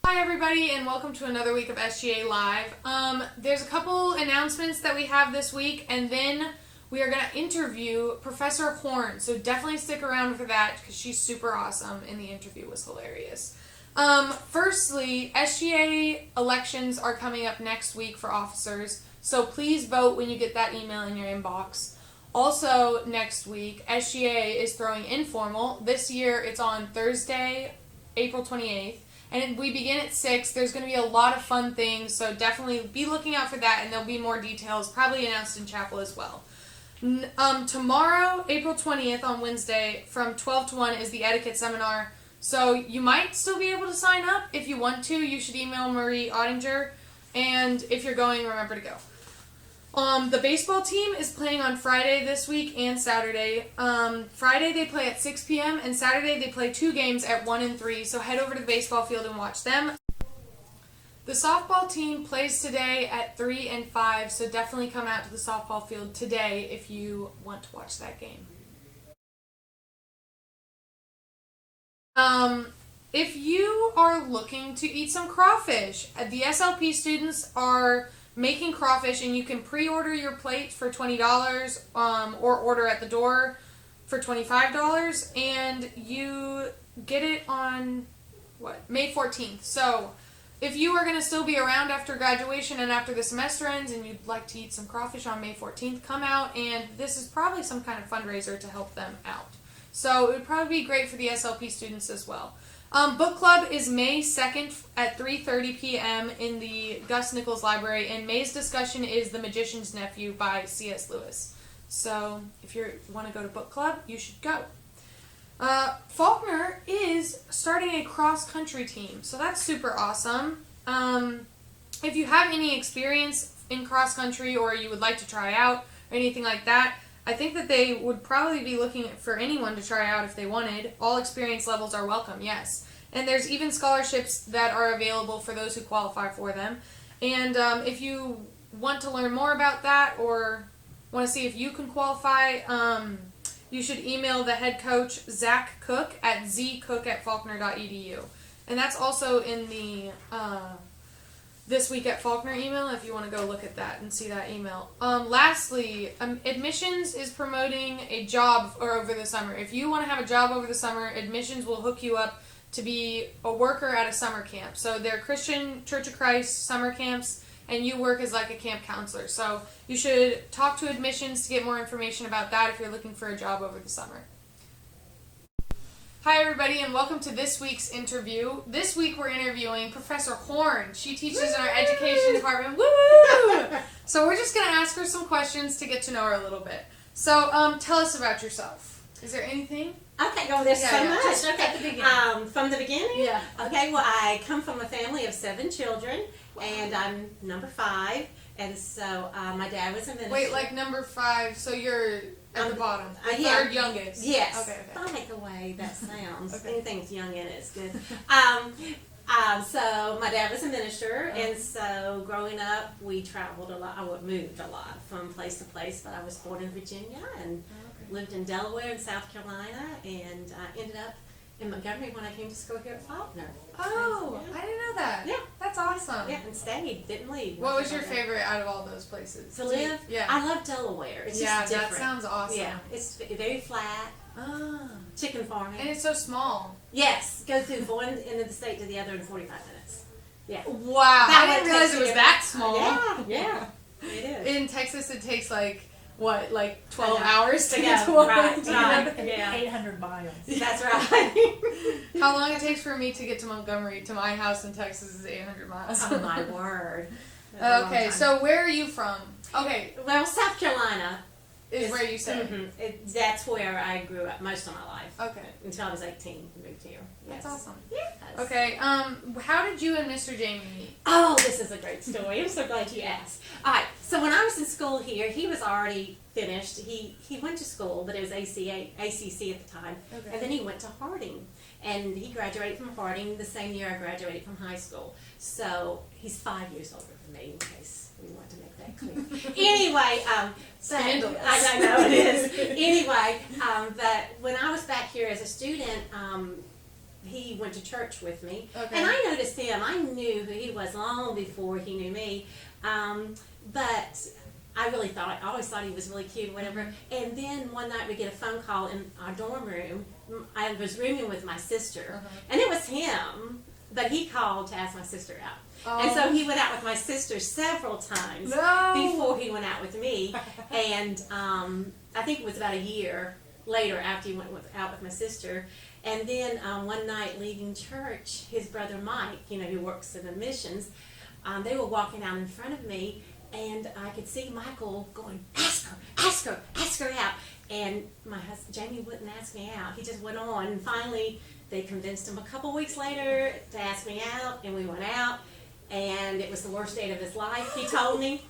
Hi everybody and welcome to another week of SGA Live. There's a couple announcements that we have this week and then we are going to interview Professor Horn, so definitely stick around for that because she's super awesome and the interview was hilarious. Firstly, SGA elections are coming up next week for officers, so please vote when you get that email in your inbox. Also next week, SGA is throwing informal. This year it's on Thursday, April 28th. And we begin at 6. There's going to be a lot of fun things, so definitely be looking out for that, and there'll be more details probably announced in chapel as well. Tomorrow, April 20th, on Wednesday, from 12 to 1 is the etiquette seminar, so you might still be able to sign up. If you want to, you should email Marie Ottinger, and if you're going, remember to go. The baseball team is playing on Friday this week and Saturday. Friday they play at 6 p.m. and Saturday they play 2 games at 1 and 3, so head over to the baseball field and watch them. The softball team plays today at 3 and 5, so definitely come out to the softball field today if you want to watch that game. If you are looking to eat some crawfish, the SLP students are making crawfish, and you can pre-order your plate for $20 or order at the door for $25, and you get it on May 14th. So if you are going to still be around after graduation and after the semester ends and you'd like to eat some crawfish on May 14th, come out, and this is probably some kind of fundraiser to help them out. So it would probably be great for the SLP students as well. Book club is May 2nd at 3:30 p.m. in the Gus Nichols Library, and May's discussion is The Magician's Nephew by C.S. Lewis. So if you want to go to book club, you should go. Faulkner is starting a cross-country team, so that's super awesome. If you have any experience in cross-country or you would like to try out or anything like that, I think that they would probably be looking for anyone to try out if they wanted. All experience levels are welcome, yes. And there's even scholarships that are available for those who qualify for them. And if you want to learn more about that or want to see if you can qualify, you should email the head coach, Zach Cook, at zcook@faulkner.edu. And that's also in the This Week at Faulkner email if you want to go look at that and see that email. Lastly, Admissions is promoting a job over the summer. If you want to have a job over the summer, Admissions will hook you up to be a worker at a summer camp. So they're Christian Church of Christ summer camps, and you work as like a camp counselor. So you should talk to Admissions to get more information about that if you're looking for a job over the summer. Hi everybody and welcome to this week's interview. This week we're interviewing Professor Horn. She teaches in our education department. Woo! So we're just going to ask her some questions to get to know her a little bit. So tell us about yourself. Is there anything? Okay, there's so much. Just okay, at the beginning. From the beginning? Yeah. Okay, well I come from a family of 7 children, and I'm number 5, and so my dad was a minister. Wait, like number 5, so you're at the bottom. The yeah. third youngest. Yes. Okay. I like the way that sounds. Okay. Anything's young in it is good. So my dad was a minister, and so growing up we traveled a lot. I moved a lot from place to place, but I was born in Virginia and lived in Delaware and South Carolina, and ended up in Montgomery when I came to school here at Faulkner. Oh, yeah. I didn't know that. Yeah. That's awesome. Yeah, and stayed, didn't leave. What was your favorite out of all those places? To live? Yeah. I love Delaware. It's just different. That sounds awesome. Yeah, it's very flat. Ah. Chicken farming. And it's so small. Yes, go through one end of the state to the other in 45 minutes. Yeah. Wow. I didn't realize it was that small. Yeah, it is. In Texas, it takes like 12 hours to get to one. one. Yeah. 800 miles. That's right. How long it takes for me to get to Montgomery to my house in Texas is 800 miles. Oh my word. Okay, so where are you from? Okay. Well, South Carolina is where you say. Mm-hmm. That's where I grew up most of my life. Okay. Until I was 18, moved here. That's Yes. awesome. Yes. Okay. How did you and Mr. Jamie meet? Oh, this is a great story. I'm so glad you asked. All right. So when I was in school here, he was already finished. He went to school, but it was ACC at the time. Okay. And then he went to Harding. And he graduated from Harding the same year I graduated from high school. So he's 5 years older than me, in case we want to make that clear. Anyway, Scandalous. I know it is. Anyway, but when I was back here as a student, he went to church with me. Okay. And I noticed him. I knew who he was long before he knew me. But I always thought he was really cute, whatever. And then one night we get a phone call in our dorm room. I was rooming with my sister, and it was him, but he called to ask my sister out. And so he went out with my sister several times before he went out with me. And I think it was about a year later after he went out with my sister. And then one night leaving church, his brother Mike, who works in admissions, they were walking out in front of me, and I could see Michael going, ask her out. And my husband, Jamie, wouldn't ask me out. He just went on. And finally, they convinced him a couple weeks later to ask me out, and we went out. And it was the worst date of his life, he told me.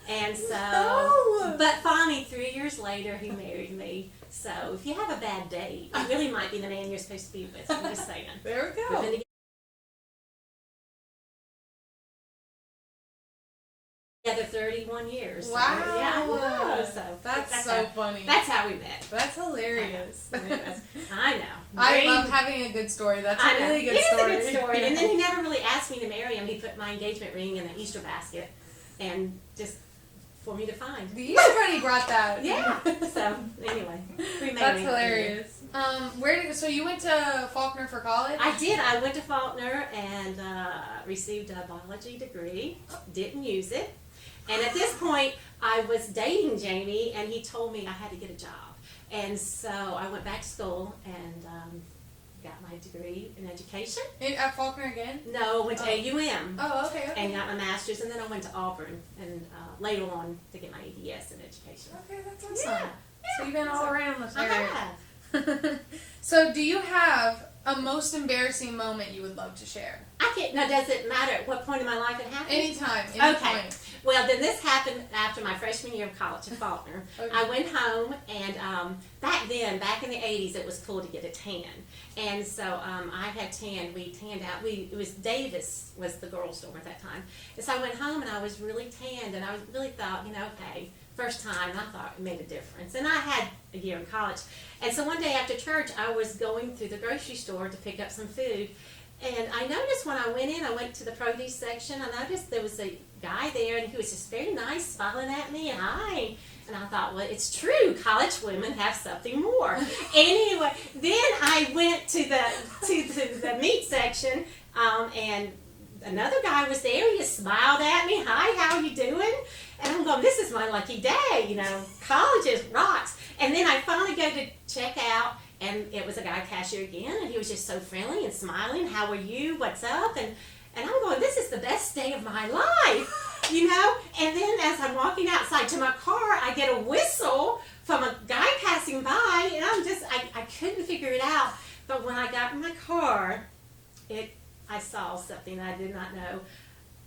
And so, but finally, 3 years later, he married me. So if you have a bad date, it really might be the man you're supposed to be with. I'm just saying. There we We've go. been together 31 years. Wow. So, yeah, I know. So That's so funny. That's how we met. That's hilarious. I know. I love having a good story. That's a really good It story. is a good story. And then he never really asked me to marry him. He put my engagement ring in an Easter basket, and just for me to find. The Easter Bunny brought that. Yeah. So anyway, we made That's it. hilarious. So you went to Faulkner for college? I did. I went to Faulkner and received a biology degree. Didn't use it. And at this point, I was dating Jamie, and he told me I had to get a job. And so I went back to school and got my degree in education. At Faulkner again? No, I went to AUM. Oh, okay. And got my master's, and then I went to Auburn, and later on to get my EDS in education. Okay, that's awesome. Yeah. So you've been all around this area. have. So do you have a most embarrassing moment you would love to share? I can't. Now, does it matter at what point in my life it happened? Anytime. Any Okay. point. Well, then this happened after my freshman year of college at Faulkner. Okay. I went home, and back in the 80s, it was cool to get a tan. And so I had tanned. We tanned out. It was Davis was the girls' dorm at that time. And so I went home, and I was really tanned, and I really thought, okay, first time, and I thought it made a difference. And I had a year in college. And so one day after church, I was going through the grocery store to pick up some food. And I noticed when I went to the produce section, I noticed there was a guy there, and he was just very nice, smiling at me, and hi. And I thought, well, it's true, college women have something more. Anyway, then I went to the meat section, and another guy was there. He just smiled at me, hi, how are you doing? And I'm going, this is my lucky day, college is rocks. And then I finally go to check out, and it was a guy cashier again, and he was just so friendly and smiling. How are you? What's up? And I'm going, this is the best day of my life, And then as I'm walking outside to my car, I get a whistle from a guy passing by, and I couldn't figure it out. But when I got in my car, I saw something I did not know.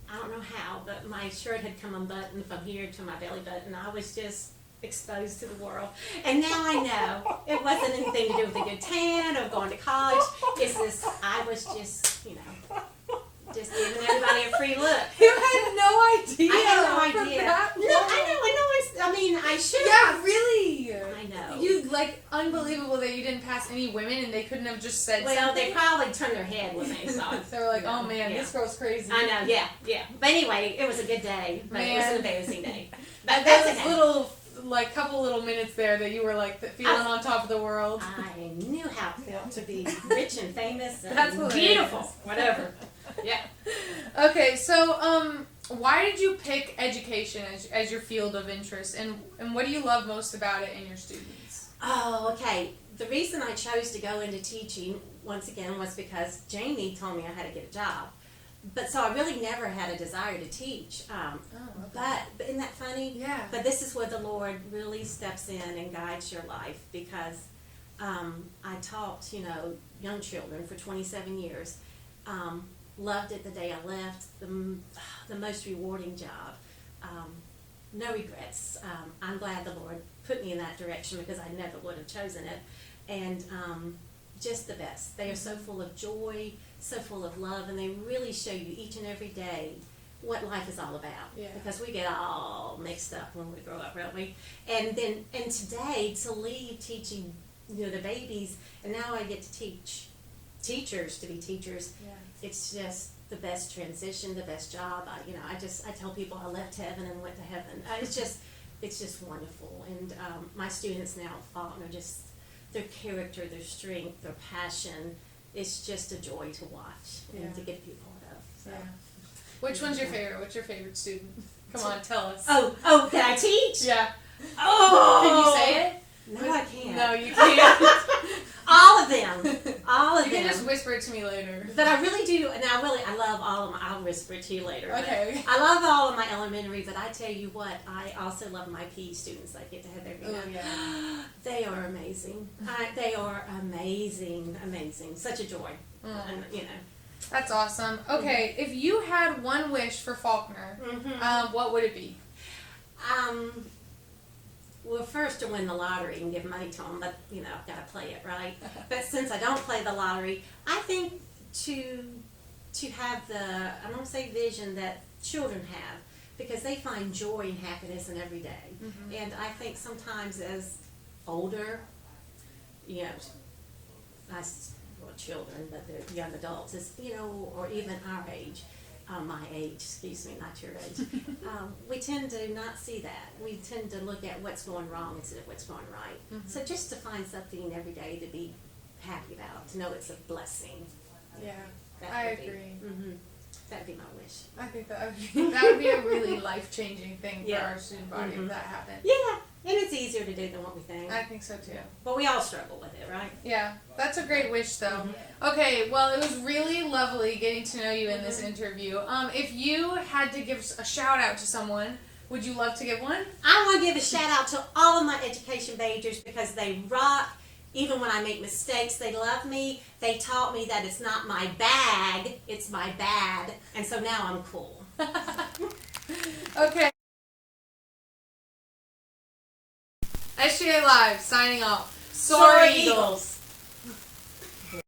I don't know how, but my shirt had come unbuttoned from here to my belly button. I was just exposed to the world. And now I know it wasn't anything to do with a good tan or going to college. I was just giving everybody a free look. You had no idea. I had no idea. That No, I know. I should Yeah, have. really. I know. You unbelievable that you didn't pass any women, and they couldn't have just said Well, something. they probably turned their head when they saw it. They were like, "Oh man, Yeah. this girl's crazy." I know, yeah. But anyway, it was a good day. But it was an embarrassing day. But That that's was okay. couple little minutes there that you were feeling on top of the world. I knew how it felt to be rich and famous and That's hilarious. beautiful. Whatever. Yeah. Okay, so why did you pick education as your field of interest, and what do you love most about it and your students? Oh, okay. The reason I chose to go into teaching, once again, was because Jamie told me I had to get a job. But so I really never had a desire to teach. But isn't that funny? Yeah. But this is where the Lord really steps in and guides your life, because I taught, young children for 27 years. Loved it the day I left. The most rewarding job. No regrets. I'm glad the Lord put me in that direction, because I never would have chosen it. And just the best. They are so full of joy, so full of love, and they really show you each and every day what life is all about. Yeah. Because we get all mixed up when we grow up, don't we? And today, to leave teaching, the babies, and now I get to teach teachers to be teachers. Yeah. It's just the best transition, the best job. I tell people I left heaven and went to heaven. It's just wonderful. And my students now at Faulkner, just their character, their strength, their passion, it's just a joy to watch and to get people of. So. Yeah. Which one's your favorite? What's your favorite student? Come on, tell us. Oh, can I teach? Yeah. Oh! Can you say it? No, I can't. No, you can't. All of them. All of You them. can just whisper it to me later. But I really do, and I love all of them. I'll whisper it to you later. Okay. I love all of my elementary, but I tell you what, I also love my PE students I get to have every night. Oh, yeah. They are amazing. They are amazing, amazing. Such a joy. And, That's awesome. Okay, if you had one wish for Faulkner, what would it be? Well, first to win the lottery and give money to them, but I've got to play it, right? But since I don't play the lottery, I think to have I don't want to say vision that children have, because they find joy and happiness in every day. And I think sometimes as older, children, but they're young adults, or even our age, my age, excuse me, not your age, we tend to not see that. We tend to look at what's going wrong instead of what's going right. So just to find something every day to be happy about, to know it's a blessing. Yeah, That I would be- agree. That'd be my wish. I think that would be a really life-changing thing for our student body if that happened. Yeah, and it's easier to do than what we think. I think so too. But we all struggle with it, right? Yeah, that's a great wish though. Okay, well, it was really lovely getting to know you in this interview. If you had to give a shout out to someone, would you love to give one? I want to give a shout out to all of my education majors because they rock. Even when I make mistakes, they love me. They taught me that it's not my bag, it's my bad. And so now I'm cool. Okay. SGA Live, signing off. Soar Eagles!